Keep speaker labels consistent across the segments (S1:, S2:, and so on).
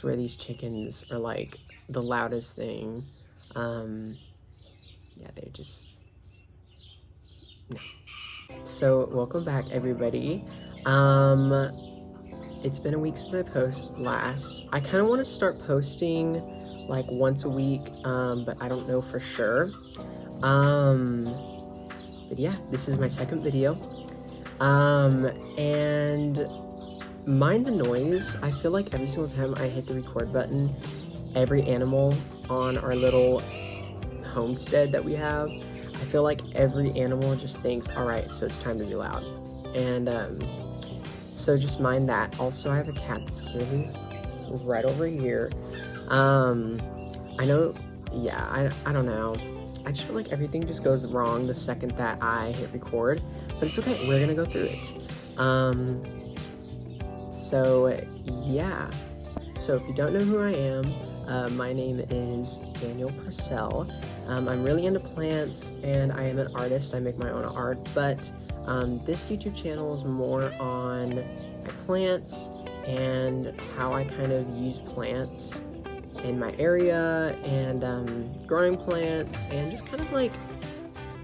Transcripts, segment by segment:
S1: swear these chickens are like the loudest thing. Yeah, they're just, no. So welcome back, everybody. It's been a week since I posted last. I kind of want to start posting like once a week, but I don't know for sure. But yeah, this is my second video. And mind the noise. I feel like every single time I hit the record button, every animal on our little homestead that we have, I feel like every animal just thinks, all right, so it's time to be loud. And so just mind that. Also, I have a cat that's clearly right over here. I know, yeah, I don't know. I just feel like everything just goes wrong the second that I hit record, but it's okay, we're gonna go through it. So yeah, so if you don't know who I am, my name is Daniel Purcell. I'm really into plants and I am an artist. I make my own art, but this YouTube channel is more on my plants and how I kind of use plants in my area and growing plants and just kind of like,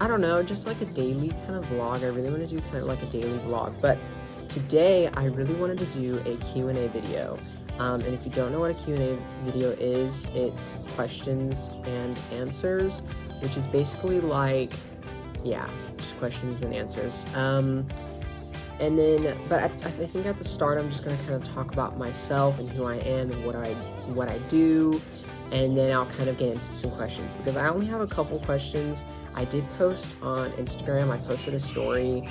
S1: I don't know, just like a daily kind of vlog. I really want to do kind of like a daily vlog, but today I really wanted to do a Q&A video. And if you don't know what a Q&A video is, it's questions and answers, which is basically like, yeah, just questions and answers. And then, but I think at the start, I'm just gonna kind of talk about myself and who I am and what I do, and then I'll kind of get into some questions because I only have a couple questions. I did post on Instagram. I posted a story,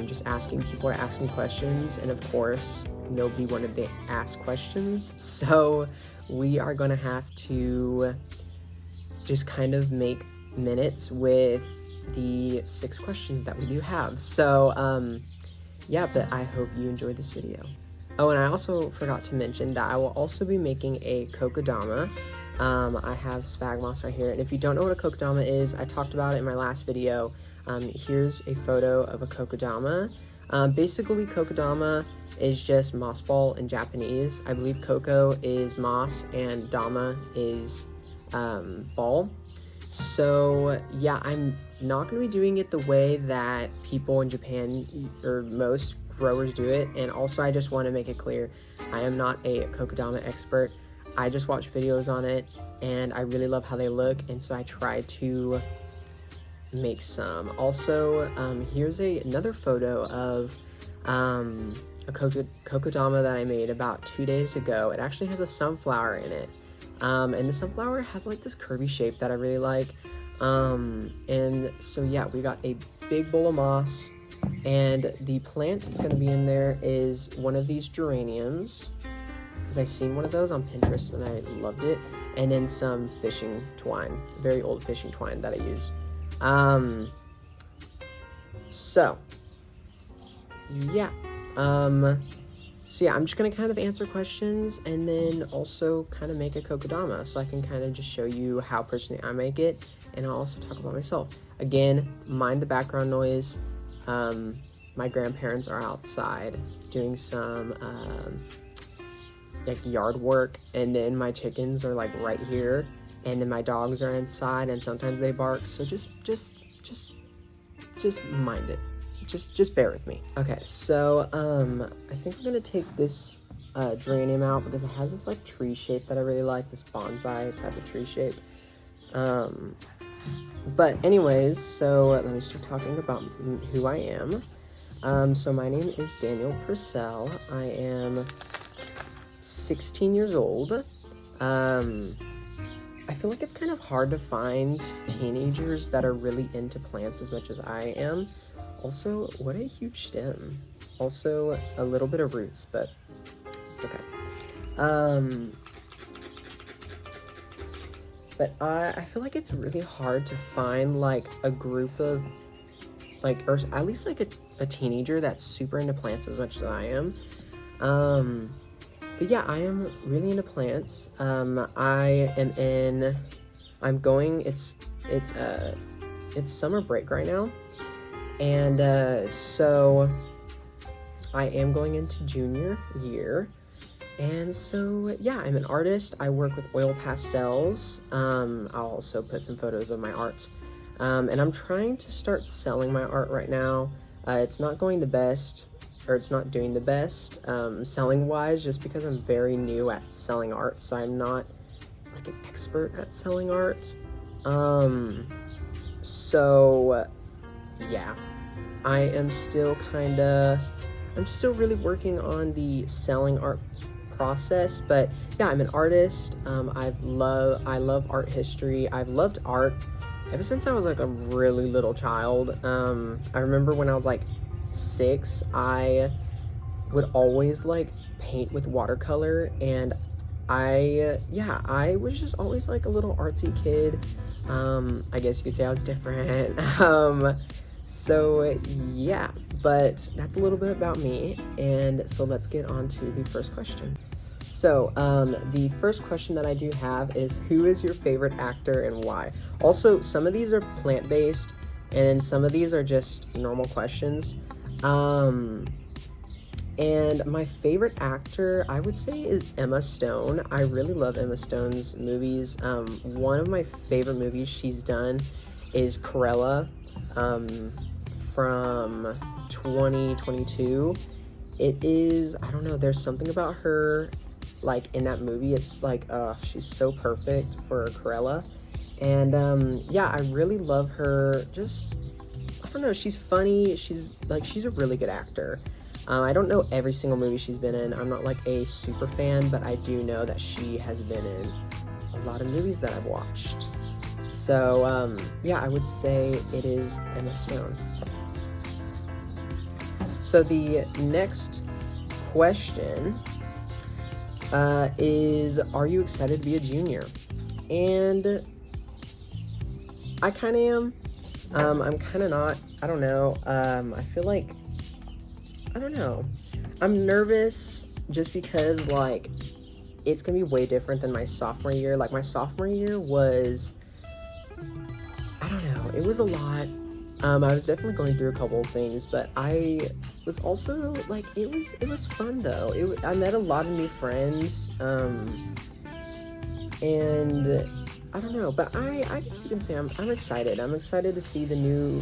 S1: just asking people to ask me questions, and of course, nobody wanted to ask questions, so we are gonna have to just kind of make minutes with the 6 questions that we do have. So yeah, but I hope you enjoyed this video. Oh, and I also forgot to mention that I will also be making a kokedama. I have sphagnum moss right here, and if you don't know what a kokedama is, I talked about it in my last video. Here's a photo of a kokedama. Basically, kokedama is just moss ball in Japanese. I believe koko is moss and dama is ball. So yeah, I'm not going to be doing it the way that people in Japan or most growers do it. And also, I just want to make it clear, I am not a kokedama expert. I just watch videos on it and I really love how they look, and so I try to make some. Also, here's another photo of a kokedama that I made about 2 days ago. It actually has a sunflower in it. And the sunflower has like this curvy shape that I really like. And so yeah, we got a big bowl of moss, and the plant that's going to be in there is one of these geraniums, because I seen one of those on Pinterest and I loved it, and then some fishing twine, very old fishing twine that I use. So yeah, so yeah, I'm just going to kind of answer questions and then also kind of make a kokedama so I can kind of just show you how personally I make it, and I'll also talk about myself. Again, mind the background noise. My grandparents are outside doing some like yard work, and then my chickens are like right here, and then my dogs are inside and sometimes they bark, so just mind it. Just bear with me. Okay, so I think I'm gonna take this geranium out because it has this like tree shape that I really like, this bonsai type of tree shape. But anyways, so let me start talking about who I am. So my name is Daniel Purcell. I am 16 years old. I feel like it's kind of hard to find teenagers that are really into plants as much as I am. Also, what a huge stem. Also, a little bit of roots, but it's okay. But I feel like it's really hard to find, like, a group of, like, or at least, like, a teenager that's super into plants as much as I am. But yeah, I am really into plants. It's summer break right now. And so I am going into junior year, And so, yeah, I'm an artist. I work with oil pastels. I'll also put some photos of my art. And I'm trying to start selling my art right now. It's not going the best, or it's not doing the best selling-wise, just because I'm very new at selling art, so I'm not like an expert at selling art. So, yeah, I'm still really working on the selling art process, but yeah, I'm an artist. I love art history. I've loved art ever since I was like a really little child. I remember when I was like 6, I would always like paint with watercolor, and I was just always like a little artsy kid. I guess you could say I was different. So yeah, but that's a little bit about me, and so let's get on to the first question. So, the first question that I do have is, who is your favorite actor and why? Also, some of these are plant-based, and some of these are just normal questions. And my favorite actor, I would say, is Emma Stone. I really love Emma Stone's movies. One of my favorite movies she's done is Cruella, from 2022. It is, I don't know, there's something about her, like, in that movie. It's like, she's so perfect for Cruella. And, yeah, I really love her. Just, I don't know, she's funny. She's a really good actor. I don't know every single movie she's been in. I'm not like a super fan, but I do know that she has been in a lot of movies that I've watched. So, yeah, I would say it is Emma Stone. So the next question is, are you excited to be a junior? And I kind of am. I'm kind of not. I don't know. I feel like, I don't know. I'm nervous just because, like, it's going to be way different than my sophomore year. Like, my sophomore year was, I don't know, it was a lot. I was definitely going through a couple of things, but I was also, like, it was fun, though. I met a lot of new friends, and I don't know, but I guess you can say I'm excited. I'm excited to see the new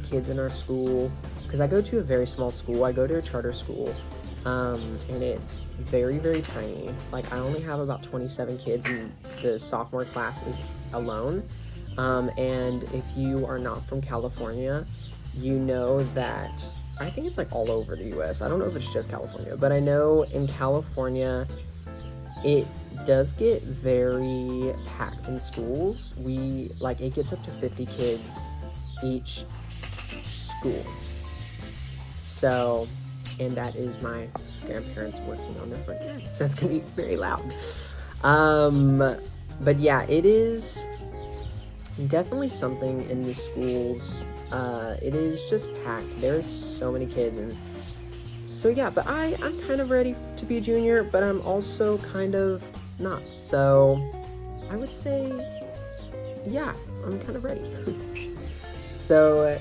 S1: kids in our school, because I go to a very small school. I go to a charter school, and it's very, very tiny. Like, I only have about 27 kids in the sophomore class alone. And if you are not from California, you know that, I think it's like all over the US. I don't know if it's just California, but I know in California, it does get very packed in schools. It gets up to 50 kids each school. So, and that is my grandparents working on their front yard, so it's gonna be very loud. But yeah, it is definitely something in the schools. It is just packed. There's so many kids, and so yeah, but I'm kind of ready to be a junior, but I'm also kind of not. So I would say, yeah, I'm kind of ready. So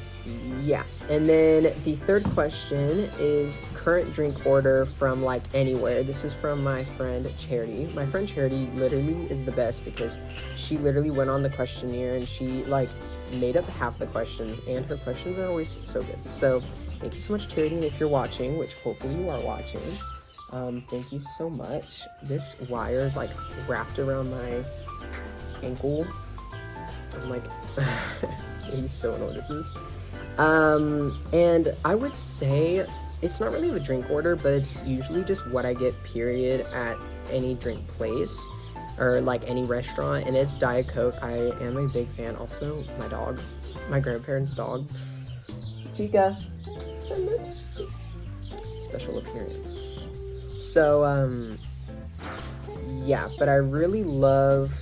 S1: yeah, and then the third question is current drink order from, like, anywhere. This is from my friend Charity. My friend Charity literally is the best, because she literally went on the questionnaire and she, like, made up half the questions, and her questions are always so good. So thank you so much, Charity, and if you're watching, which hopefully you are watching, thank you so much. This wire is, like, wrapped around my ankle. I'm like, he's so annoyed with this. And I would say it's not really a drink order, but it's usually just what I get, period, at any drink place or, like, any restaurant, and it's Diet Coke. I am a big fan. Also, my dog, my grandparents' dog, Chica, special appearance. So, yeah, but I really love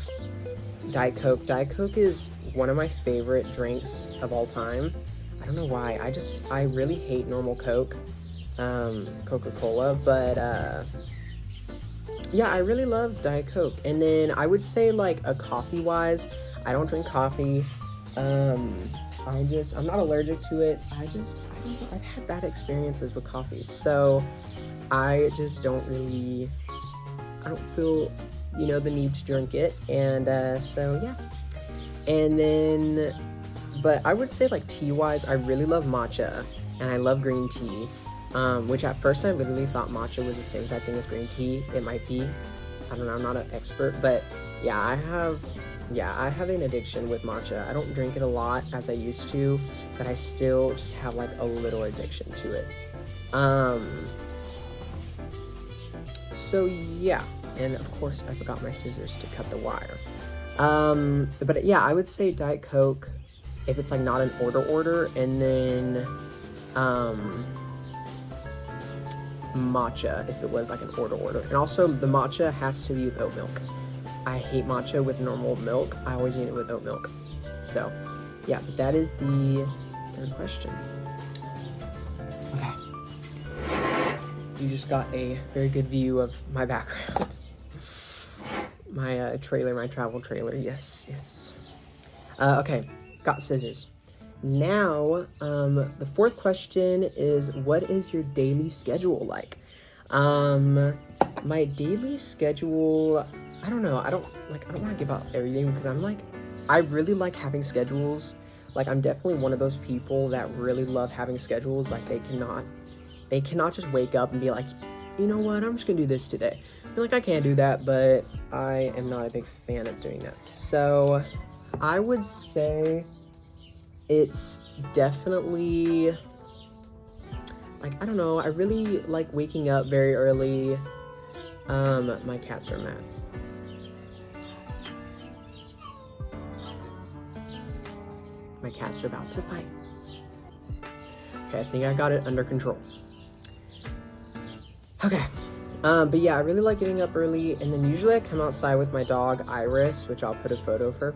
S1: Diet Coke. Diet Coke is one of my favorite drinks of all time. I don't know why. I really hate normal Coke, Coca-Cola, but yeah, I really love Diet Coke. And then I would say, like, a coffee-wise, I don't drink coffee. I'm not allergic to it. I don't know, I've had bad experiences with coffee, so I just don't really feel, the need to drink it. And so yeah. And then, but I would say like tea wise, I really love matcha and I love green tea. Which at first I literally thought matcha was the same exact thing as green tea. It might be. I don't know, I'm not an expert, but yeah, I have an addiction with matcha. I don't drink it a lot as I used to, but I still just have like a little addiction to it. So yeah, and of course I forgot my scissors to cut the wire. But yeah, I would say Diet Coke if it's like not an order, and then matcha if it was like an order. And also the matcha has to be with oat milk. I hate matcha with normal milk. I always eat it with oat milk. So yeah, but that is the third question. Okay. You just got a very good view of my background. My trailer, my travel trailer. Yes. Okay, got scissors. Now, the fourth question is, what is your daily schedule like? My daily schedule, I don't know. I don't want to give out everything because I really like having schedules. Like, I'm definitely one of those people that really love having schedules. Like, they cannot just wake up and be like, you know what, I'm just gonna do this today. I can't do that, but I am not a big fan of doing that. So, I would say it's definitely, like, I don't know, I really like waking up very early. My cats are mad. My cats are about to fight. Okay, I think I got it under control. Okay, but yeah, I really like getting up early, and then usually I come outside with my dog, Iris, which I'll put a photo of her.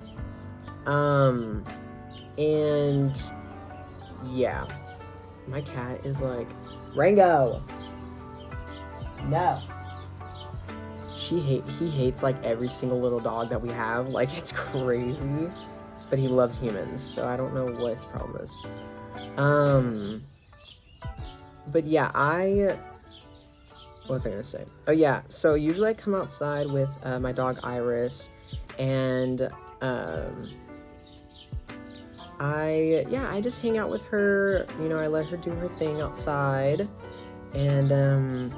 S1: And yeah, my cat is like, Rango, no. He hates like every single little dog that we have. Like, it's crazy, but he loves humans, so I don't know what his problem is. But yeah, what was I gonna say? Oh yeah, so usually I come outside with my dog Iris, and I just hang out with her. I let her do her thing outside, and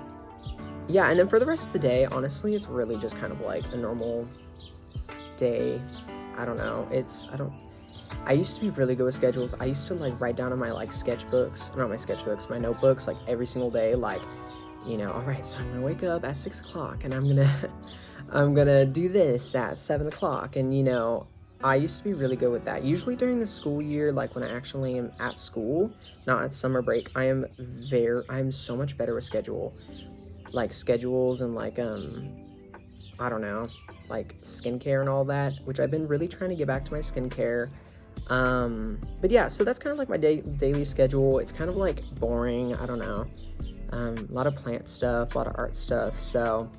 S1: yeah, and then for the rest of the day, honestly, it's really just kind of like a normal day. I don't know. I used to be really good with schedules. I used to like write down on my like my notebooks, like every single day, like, all right, so I'm gonna wake up at 6 o'clock and I'm gonna do this at 7 o'clock. And I used to be really good with that. Usually during the school year, like when I actually am at school, not at summer break, I'm so much better with schedules and like, I don't know, like skincare and all that, which I've been really trying to get back to my skincare. But yeah, so that's kind of like my daily schedule. It's kind of like boring. I don't know. A lot of plant stuff, a lot of art stuff. So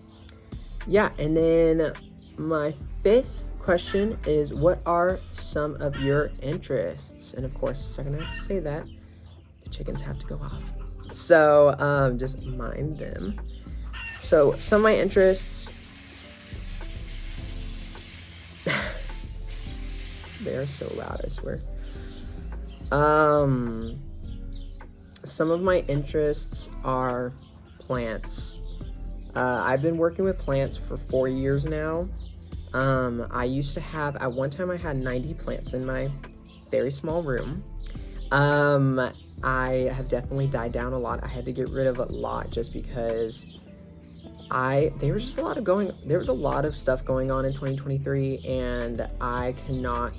S1: yeah, and then my fifth question is, what are some of your interests? And of course, the second I have to say that, the chickens have to go off. So just mind them. So some of my interests, they are so loud, I swear. Some of my interests are plants. I've been working with plants for 4 years now. I used to have, at one time I had 90 plants in my very small room. I have definitely died down a lot. I had to get rid of a lot just because there was a lot of stuff going on in 2023, and I cannot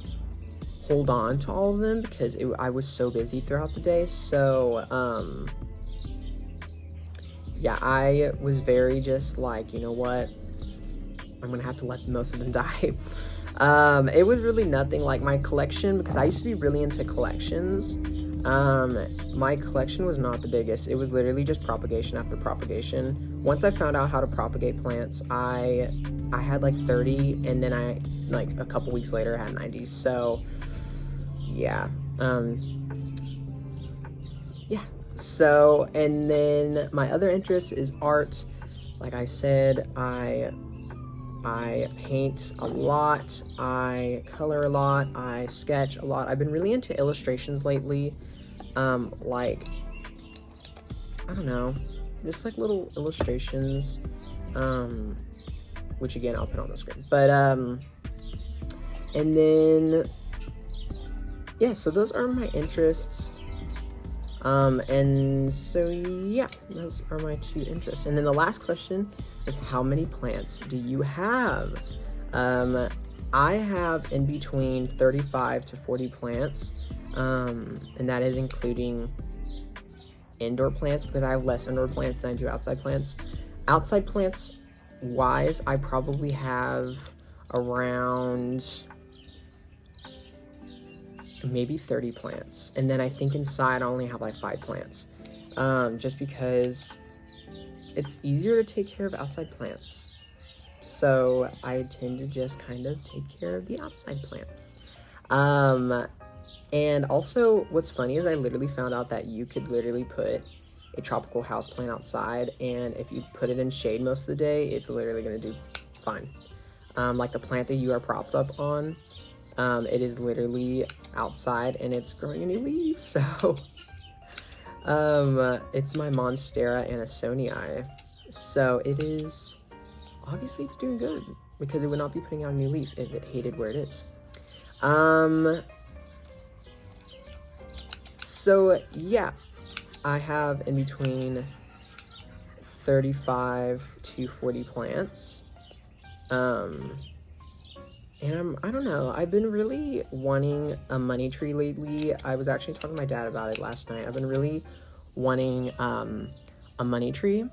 S1: hold on to all of them because I was so busy throughout the day. So, yeah, I was very just like, you know what, I'm gonna have to let most of them die. It was really nothing like my collection, because I used to be really into collections. My collection was not the biggest. It was literally just propagation after propagation. Once I found out how to propagate plants, I had like 30, and then a couple weeks later I had 90. So yeah. Yeah. So, and then my other interest is art. like I said, I paint a lot, I color a lot, I sketch a lot. I've been really into illustrations lately. Like, I don't know, just like little illustrations, which again, I'll put on the screen. But, and then, yeah, so those are my interests. And so, yeah, those are my 2 interests. And then the last question is, how many plants do you have? I have in between 35 to 40 plants, and that is including indoor plants, because I have less indoor plants than I do outside plants. Outside plants wise, I probably have around maybe 30 plants, and then I think inside I only have like 5 plants, just because it's easier to take care of outside plants, so I tend to just kind of take care of the outside plants. And also what's funny is I literally found out that you could literally put a tropical house plant outside, and if you put it in shade most of the day, it's literally going to do fine. Like the plant that you are propped up on, it is literally outside and it's growing a new leaf. So it's my Monstera Anassonii. So it is, obviously it's doing good, because it would not be putting out a new leaf if it hated where it is. So yeah, I have in between 35 to 40 plants. And I don't know, I've been really wanting a money tree lately. I was actually talking to my dad about it last night. I've been really wanting a money tree.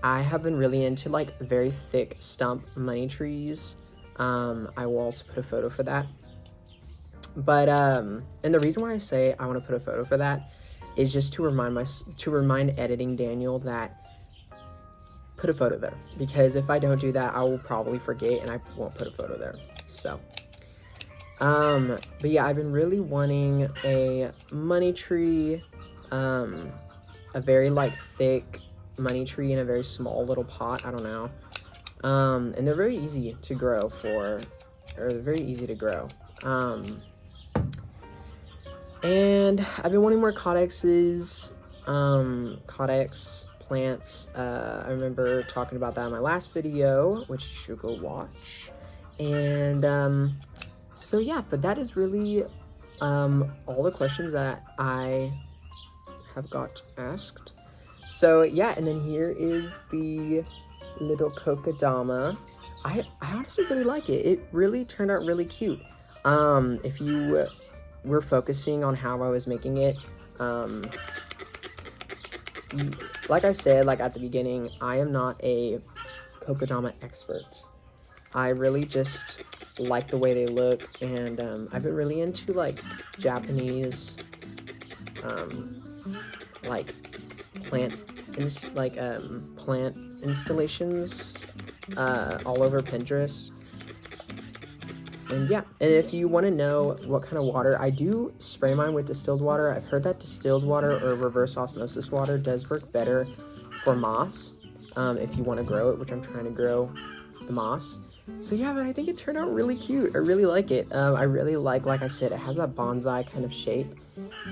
S1: I have been really into like very thick stump money trees. I will also put a photo for that. But and the reason why I say I want to put a photo for that is just to remind editing Daniel that put a photo there, because if I don't do that, I will probably forget and I won't put a photo there. So but yeah, I've been really wanting a money tree, a very like thick money tree in a very small little pot. I don't know. And they're very easy to grow and I've been wanting more Codexes, Codex plants. I remember talking about that in my last video, which you should go watch. And so yeah, but that is really all the questions that I have got asked. So yeah, and then here is the little kokedama. I honestly really like it. It really turned out really cute. If you were focusing on how I was making it, like I said, like at the beginning, I am not a kokedama expert. I really just like the way they look, and I've been really into like Japanese like plant installations all over Pinterest. And yeah, and if you want to know what kind of water, I do spray mine with distilled water. I've heard that distilled water or reverse osmosis water does work better for moss, if you want to grow it, which I'm trying to grow the moss. So yeah, but I think it turned out really cute. I really like it. I really like I said, it has that bonsai kind of shape.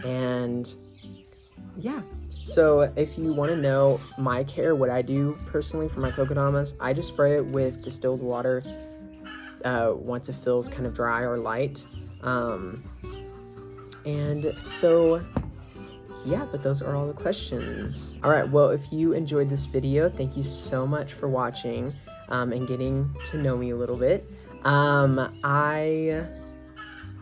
S1: And yeah, so if you want to know my care, what I do personally for my kokedamas, I just spray it with distilled water once it feels kind of dry or light. And so yeah, but those are all the questions. All right, well, if you enjoyed this video, thank you so much for watching and getting to know me a little bit. I'm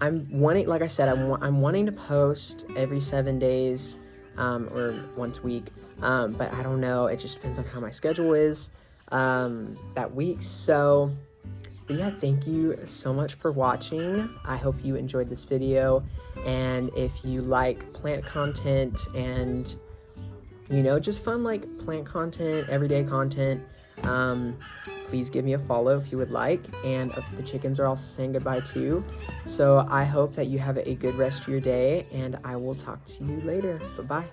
S1: wanting, like I said, I'm wanting to post every 7 days or once a week, but I don't know, it just depends on how my schedule is that week. So but yeah, thank you so much for watching. I hope you enjoyed this video, and if you like plant content and, you know, just fun like plant content, everyday content, please give me a follow if you would like. And the chickens are also saying goodbye too. So I hope that you have a good rest of your day, and I will talk to you later. Bye-bye.